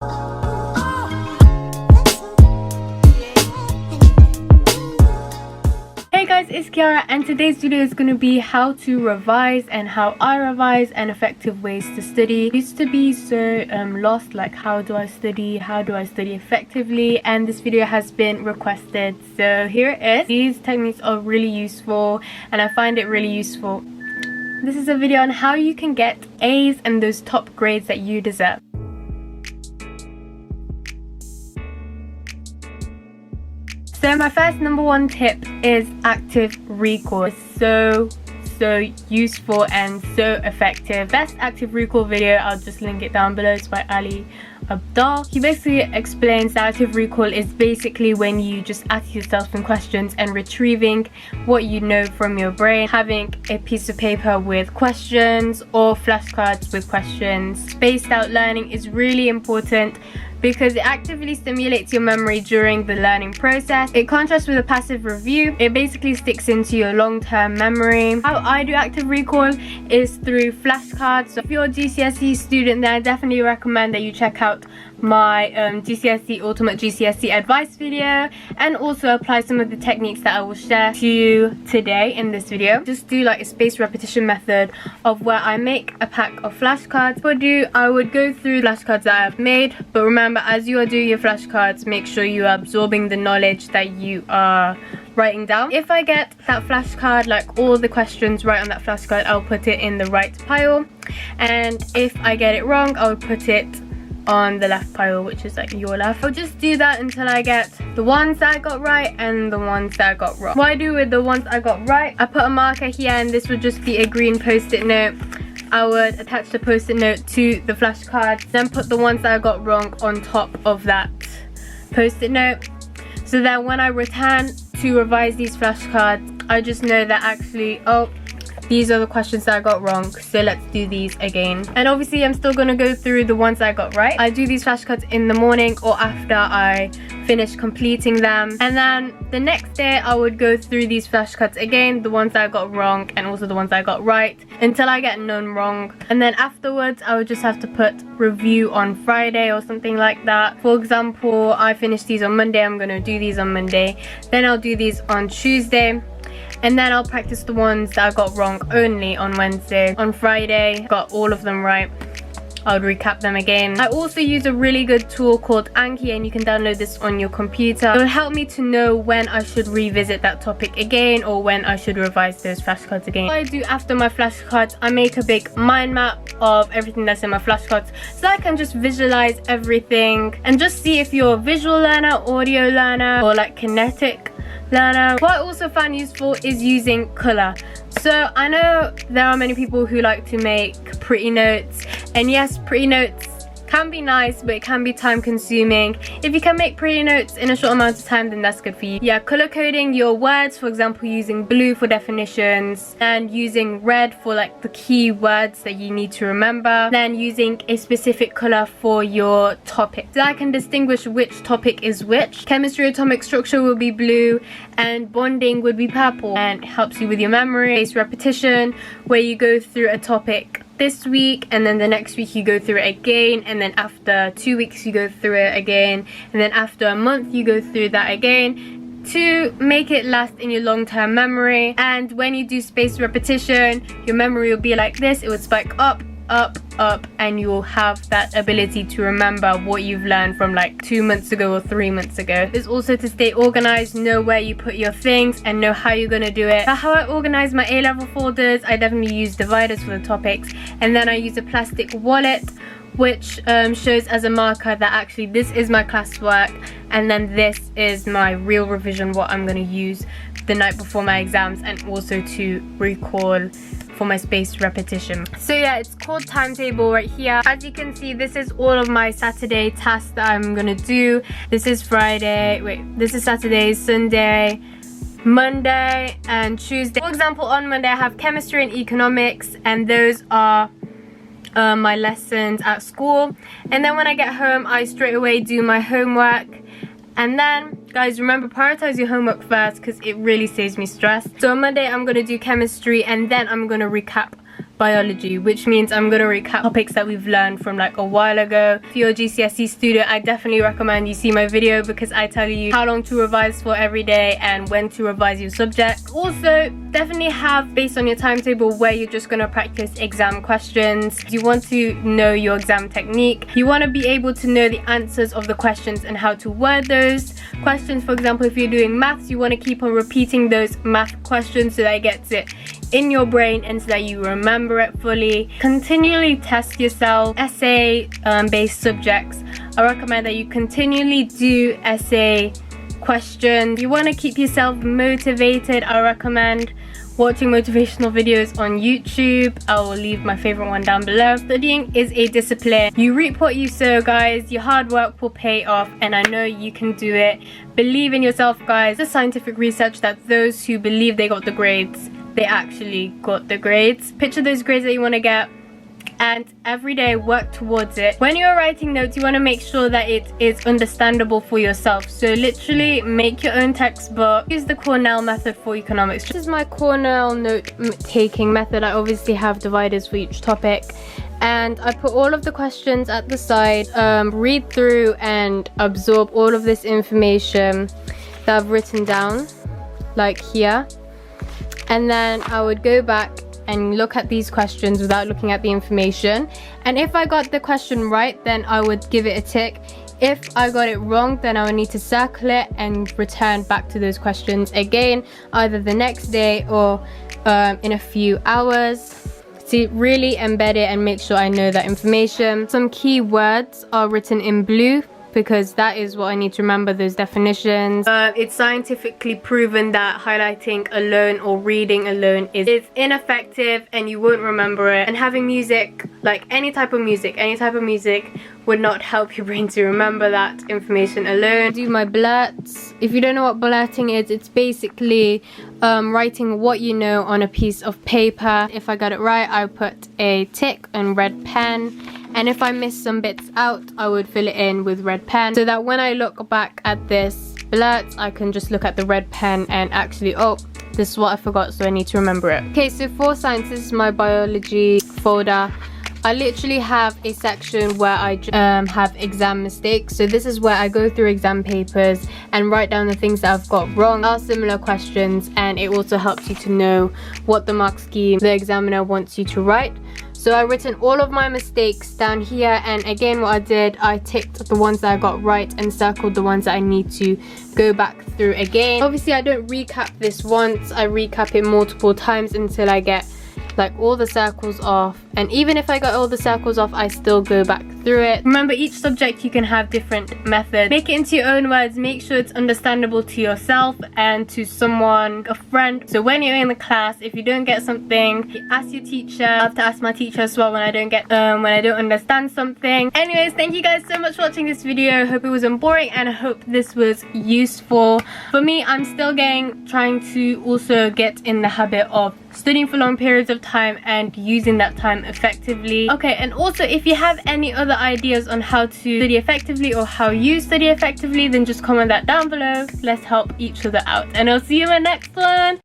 Hey guys, it's Kiara and today's video is going to be how to revise and how I revise and effective ways to study. I used to be so lost, like how do I study effectively, and this video has been requested, so here it is. These techniques are really useful and I find it really useful. This is a video on how you can get A's and those top grades that you deserve. So my first number one tip is active recall. It's so useful and so effective. Best active recall video, I'll just link it down below. It's by Ali Abdal. He basically explains that active recall is basically when you just ask yourself some questions and retrieving what you know from your brain. Having a piece of paper with questions or flashcards with questions. Spaced out learning is really important because it actively stimulates your memory during the learning process. It contrasts with a passive review. It basically sticks into your long-term memory. How I do active recall is through flashcards. So if you're a GCSE student, then I definitely recommend that you check out my GCSE Ultimate GCSE advice video and also apply some of the techniques that I will share to you today in this video. Just do like a spaced repetition method of where I make a pack of flashcards. I would go through flashcards that I have made, but remember, as you are doing your flashcards, make sure you are absorbing the knowledge that you are writing down. If I get that flashcard, like all the questions right on that flashcard, I'll put it in the right pile, and if I get it wrong, I'll put it on the left pile, which is like your left. I'll just do that until I get the ones that I got right and the ones that I got wrong. What I do with the ones I got right, I put a marker here, and this would just be a green post-it note. I would attach the post-it note to the flashcard, then put the ones that I got wrong on top of that post-it note, so that when I return to revise these flashcards, I just know that actually, oh, these are the questions that I got wrong, so let's do these again. And obviously I'm still going to go through the ones I got right. I do these flashcards in the morning or after I finish completing them, and then the next day I would go through these flashcards again, the ones that I got wrong and also the ones I got right, until I get none wrong. And then afterwards I would just have to put review on Friday or something like that. For example, I finished these on Monday, I'm going to do these on Monday, then I'll do these on Tuesday, and then I'll practice the ones that I got wrong only on Wednesday. On Friday, got all of them right, I would recap them again. I also use a really good tool called Anki, and you can download this on your computer. It will help me to know when I should revisit that topic again or when I should revise those flashcards again. What I do after my flashcards, I make a big mind map of everything that's in my flashcards, so I can just visualize everything and just see if you're a visual learner, audio learner, or like kinetic learner. What I also find useful is using color. So I know there are many people who like to make pretty notes, and yes, pretty notes can be nice, but it can be time consuming. If you can make pretty notes in a short amount of time, then that's good for you. Yeah, color coding your words, for example, using blue for definitions and using red for like the key words that you need to remember, then using a specific color for your topic, so I can distinguish which topic is which. Chemistry atomic structure will be blue and bonding would be purple, and it helps you with your memory. Spaced repetition, where you go through a topic this week and then the next week you go through it again, and then after 2 weeks you go through it again, and then after a month you go through that again, to make it last in your long-term memory. And when you do spaced repetition, your memory will be like this. It would spike up, and you will have that ability to remember what you've learned from like 2 months ago or 3 months ago. It's also to stay organized, know where you put your things and know how you're gonna do it. But how I organize my A-level folders, I definitely use dividers for the topics, and then I use a plastic wallet which shows as a marker that actually this is my classwork, and then this is my real revision, what I'm going to use the night before my exams, and also to recall for my spaced repetition. So yeah, it's called timetable right here. As you can see, this is all of my Saturday tasks that I'm gonna do. This is Friday, this is Saturday, Sunday, Monday and Tuesday. For example, on Monday I have chemistry and economics, and those are my lessons at school. And then when I get home, I straight away do my homework. And then, guys, remember, prioritize your homework first because it really saves me stress. So on Monday, I'm going to do chemistry, and then I'm going to recap biology, which means I'm gonna recap topics that we've learned from like a while ago. If you're a GCSE student, I definitely recommend you see my video because I tell you how long to revise for every day and when to revise your subject. Also, definitely have based on your timetable where you're just gonna practice exam questions. You want to know your exam technique. You want to be able to know the answers of the questions and how to word those questions. For example, if you're doing maths, you want to keep on repeating those math questions so that it gets it in your brain and so that you remember it fully. Continually test yourself. Essay based subjects, I recommend that you continually do essay questions. You want to keep yourself motivated. I recommend watching motivational videos on YouTube. I will leave my favorite one down below. Studying is a discipline. You reap what you sow, guys. Your hard work will pay off, and I know you can do it. Believe in yourself, guys. There's scientific research that those who believe they got the grades, they actually got the grades. Picture those grades that you want to get, and every day work towards it. When you're writing notes, you want to make sure that it is understandable for yourself. So literally make your own textbook. Use the Cornell method for economics. This is my Cornell note taking method. I obviously have dividers for each topic, and I put all of the questions at the side, read through and absorb all of this information that I've written down, like here. And then I would go back and look at these questions without looking at the information. And if I got the question right, then I would give it a tick. If I got it wrong, then I would need to circle it and return back to those questions again, either the next day or in a few hours, to really embed it and make sure I know that information. Some key words are written in blue because that is what I need to remember, those definitions. It's scientifically proven that highlighting alone or reading alone is ineffective and you won't remember it. And having music, like any type of music would not help your brain to remember that information alone. Do my blurts. If you don't know what blurting is, it's basically writing what you know on a piece of paper. If I got it right, I put a tick and red pen. And if I miss some bits out, I would fill it in with red pen so that when I look back at this blurts, I can just look at the red pen and actually, oh, this is what I forgot, so I need to remember it. Okay, so for science, this is my biology folder. I literally have a section where I have exam mistakes. So this is where I go through exam papers and write down the things that I've got wrong. Are similar questions, and it also helps you to know what the mark scheme the examiner wants you to write. So I've written all of my mistakes down here, and again what I did, I ticked the ones that I got right and circled the ones that I need to go back through again. Obviously I don't recap this once, I recap it multiple times until I get like all the circles off, and even if I got all the circles off, I still go back through it. Remember, each subject you can have different methods. Make it into your own words, make sure it's understandable to yourself and to someone, a friend. So when you're in the class, if you don't get something, you ask your teacher. I have to ask my teacher as well when I don't get when I don't understand something. Anyways, thank you guys so much for watching this video. Hope it wasn't boring and I hope this was useful. For me, I'm still trying to also get in the habit of studying for long periods of time and using that time effectively. Okay, and also if you have any other ideas on how to study effectively or how you study effectively, then just comment that down below. Let's help each other out, and I'll see you in my next one.